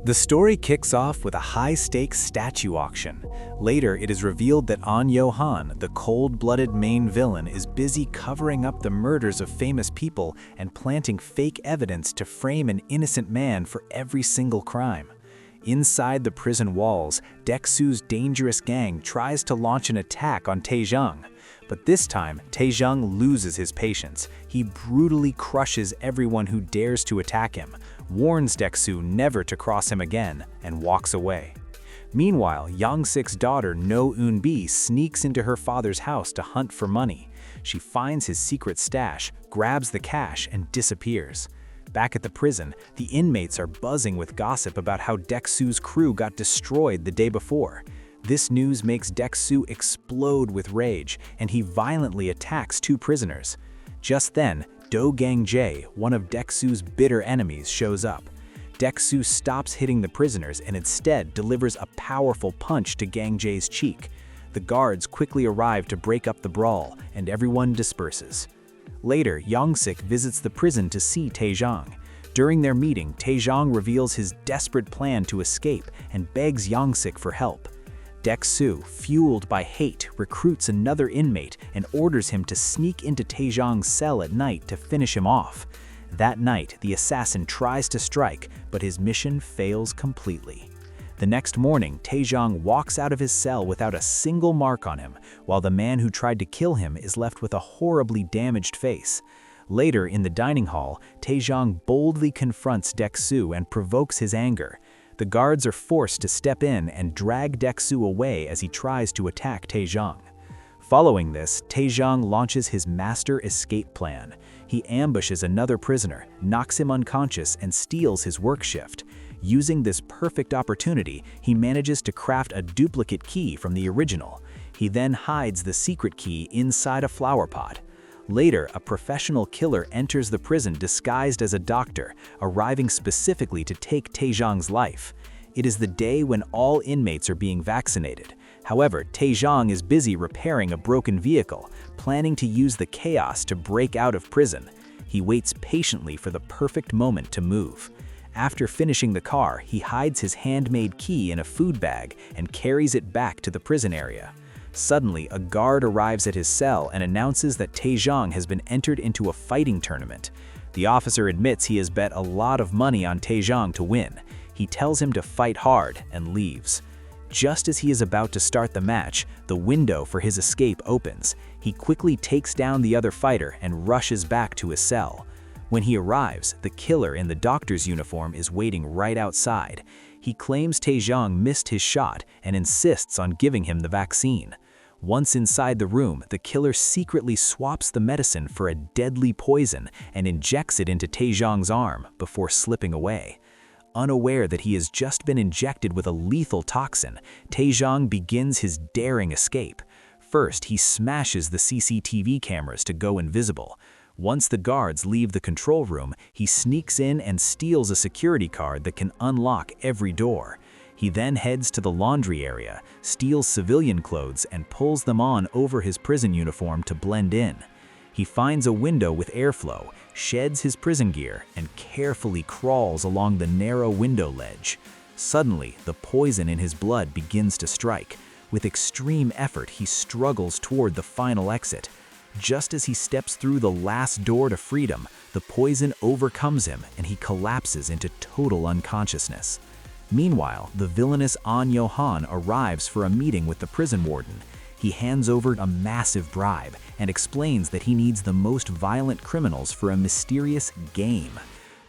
The story kicks off with a high-stakes statue auction. Later, it is revealed that Ahn Yo Han, the cold-blooded main villain, is busy covering up the murders of famous people and planting fake evidence to frame an innocent man for every single crime. Inside the prison walls, Deok-soo's dangerous gang tries to launch an attack on Tae Jung. But this time, Tae Jung loses his patience. He brutally crushes everyone who dares to attack him, warns Deok-soo never to cross him again, and walks away. Meanwhile, Young-sik's daughter No Eun-bi sneaks into her father's house to hunt for money. She finds his secret stash, grabs the cash, and disappears. Back at the prison, the inmates are buzzing with gossip about how Deok-soo's crew got destroyed the day before. This news makes Deok-soo explode with rage, and he violently attacks two prisoners. Just then, Do Gang-jae, one of Deok-soo's bitter enemies, shows up. Deok-soo stops hitting the prisoners and instead delivers a powerful punch to Gang-jae's cheek. The guards quickly arrive to break up the brawl, and everyone disperses. Later, Young-sik visits the prison to see Tae Jung. During their meeting, Tae Jung reveals his desperate plan to escape and begs Young-sik for help. Deok-soo, fueled by hate, recruits another inmate and orders him to sneak into Tae Jung's cell at night to finish him off. That night, the assassin tries to strike, but his mission fails completely. The next morning, Tae Jung walks out of his cell without a single mark on him, while the man who tried to kill him is left with a horribly damaged face. Later, in the dining hall, Tae Jung boldly confronts Deok-soo and provokes his anger. The guards are forced to step in and drag Deok-soo away as he tries to attack Tae Jung. Following this, Tae Jung launches his master escape plan. He ambushes another prisoner, knocks him unconscious, and steals his work shift. Using this perfect opportunity, he manages to craft a duplicate key from the original. He then hides the secret key inside a flower pot. Later, a professional killer enters the prison disguised as a doctor, arriving specifically to take Tae Jung's life. It is the day when all inmates are being vaccinated. However, Tae Jung is busy repairing a broken vehicle, planning to use the chaos to break out of prison. He waits patiently for the perfect moment to move. After finishing the car, he hides his handmade key in a food bag and carries it back to the prison area. Suddenly, a guard arrives at his cell and announces that Tae Jung has been entered into a fighting tournament. The officer admits he has bet a lot of money on Tae Jung to win. He tells him to fight hard and leaves. Just as he is about to start the match, the window for his escape opens. He quickly takes down the other fighter and rushes back to his cell. When he arrives, the killer in the doctor's uniform is waiting right outside. He claims Tae Jung missed his shot and insists on giving him the vaccine. Once inside the room, the killer secretly swaps the medicine for a deadly poison and injects it into Tae Jung's arm before slipping away. Unaware that he has just been injected with a lethal toxin, Tae Jung begins his daring escape. First, he smashes the CCTV cameras to go invisible. Once the guards leave the control room, he sneaks in and steals a security card that can unlock every door. He then heads to the laundry area, steals civilian clothes, and pulls them on over his prison uniform to blend in. He finds a window with airflow, sheds his prison gear, and carefully crawls along the narrow window ledge. Suddenly, the poison in his blood begins to strike. With extreme effort, he struggles toward the final exit. Just as he steps through the last door to freedom, the poison overcomes him and he collapses into total unconsciousness. Meanwhile, the villainous Ahn Yo Han arrives for a meeting with the prison warden. He hands over a massive bribe and explains that he needs the most violent criminals for a mysterious game.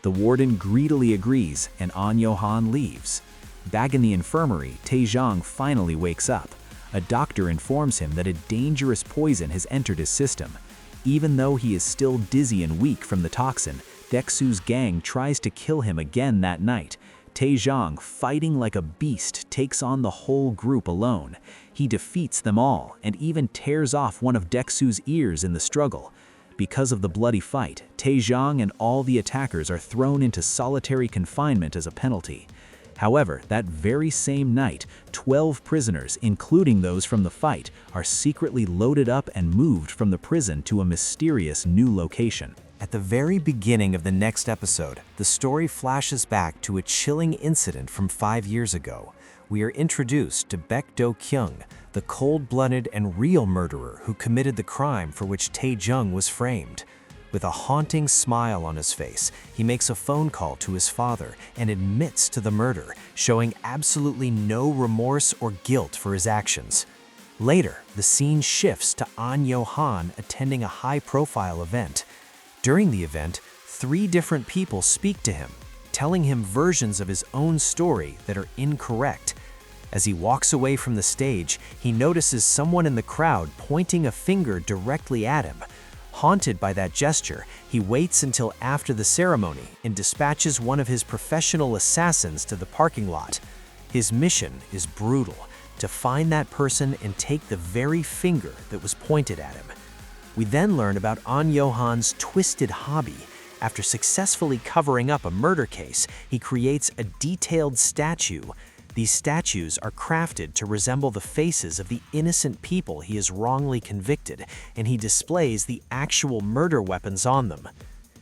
The warden greedily agrees and Ahn Yo Han leaves. Back in the infirmary, Tae Jung finally wakes up. A doctor informs him that a dangerous poison has entered his system. Even though he is still dizzy and weak from the toxin, Deok-soo's gang tries to kill him again that night. Tae Jung, fighting like a beast, takes on the whole group alone. He defeats them all and even tears off one of Deok-soo's ears in the struggle. Because of the bloody fight, Tae Jung and all the attackers are thrown into solitary confinement as a penalty. However, that very same night, 12 prisoners, including those from the fight, are secretly loaded up and moved from the prison to a mysterious new location. At the very beginning of the next episode, the story flashes back to a chilling incident from 5 years ago. We are introduced to Baek Do Kyoung, the cold-blooded and real murderer who committed the crime for which Tae Jung was framed. With a haunting smile on his face, he makes a phone call to his father and admits to the murder, showing absolutely no remorse or guilt for his actions. Later, the scene shifts to Ahn Yo Han attending a high-profile event. During the event, 3 different people speak to him, telling him versions of his own story that are incorrect. As he walks away from the stage, he notices someone in the crowd pointing a finger directly at him. Haunted by that gesture, he waits until after the ceremony and dispatches one of his professional assassins to the parking lot. His mission is brutal: to find that person and take the very finger that was pointed at him. We then learn about Ahn Yo Han's twisted hobby. After successfully covering up a murder case, he creates a detailed statue. These statues are crafted to resemble the faces of the innocent people he has wrongly convicted, and he displays the actual murder weapons on them.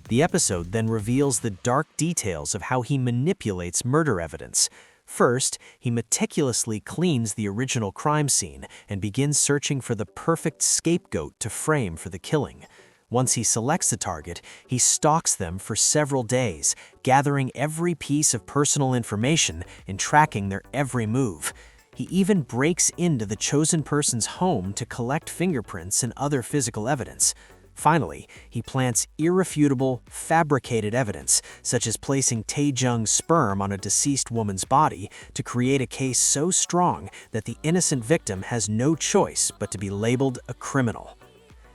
The episode then reveals the dark details of how he manipulates murder evidence. First, he meticulously cleans the original crime scene and begins searching for the perfect scapegoat to frame for the killing. Once he selects the target, he stalks them for several days, gathering every piece of personal information and tracking their every move. He even breaks into the chosen person's home to collect fingerprints and other physical evidence. Finally, he plants irrefutable, fabricated evidence, such as placing Tae Jung's sperm on a deceased woman's body, to create a case so strong that the innocent victim has no choice but to be labeled a criminal.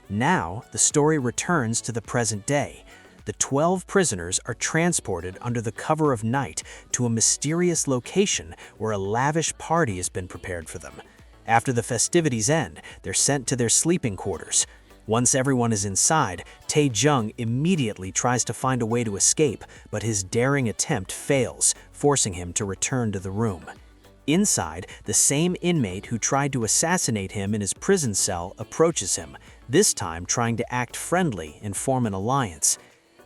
Now, the story returns to the present day. The 12 prisoners are transported under the cover of night to a mysterious location where a lavish party has been prepared for them. After the festivities end, they're sent to their sleeping quarters. Once everyone is inside, Tae Jung immediately tries to find a way to escape, but his daring attempt fails, forcing him to return to the room. Inside, the same inmate who tried to assassinate him in his prison cell approaches him, this time trying to act friendly and form an alliance.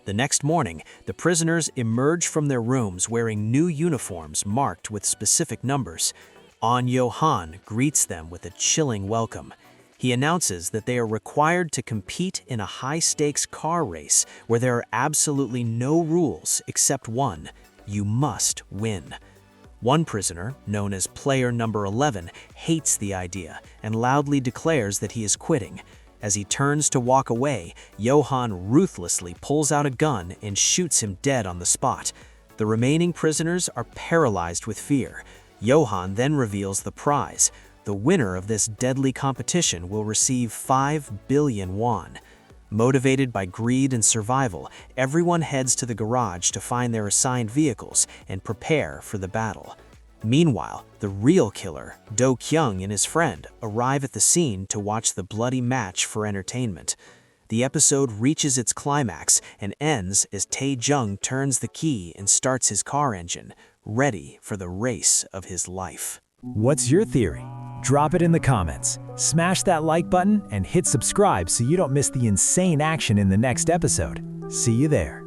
The next morning, the prisoners emerge from their rooms wearing new uniforms marked with specific numbers. Ahn Yo Han greets them with a chilling welcome. He announces that they are required to compete in a high-stakes car race where there are absolutely no rules except one: you must win. One prisoner, known as Player Number 11, hates the idea and loudly declares that he is quitting. As he turns to walk away, Johan ruthlessly pulls out a gun and shoots him dead on the spot. The remaining prisoners are paralyzed with fear. Johan then reveals the prize. The winner of this deadly competition will receive 5 billion won. Motivated by greed and survival, everyone heads to the garage to find their assigned vehicles and prepare for the battle. Meanwhile, the real killer, Do Kyoung and his friend, arrive at the scene to watch the bloody match for entertainment. The episode reaches its climax and ends as Tae Jung turns the key and starts his car engine, ready for the race of his life. What's your theory? Drop it in the comments. Smash that like button and hit subscribe so you don't miss the insane action in the next episode. See you there.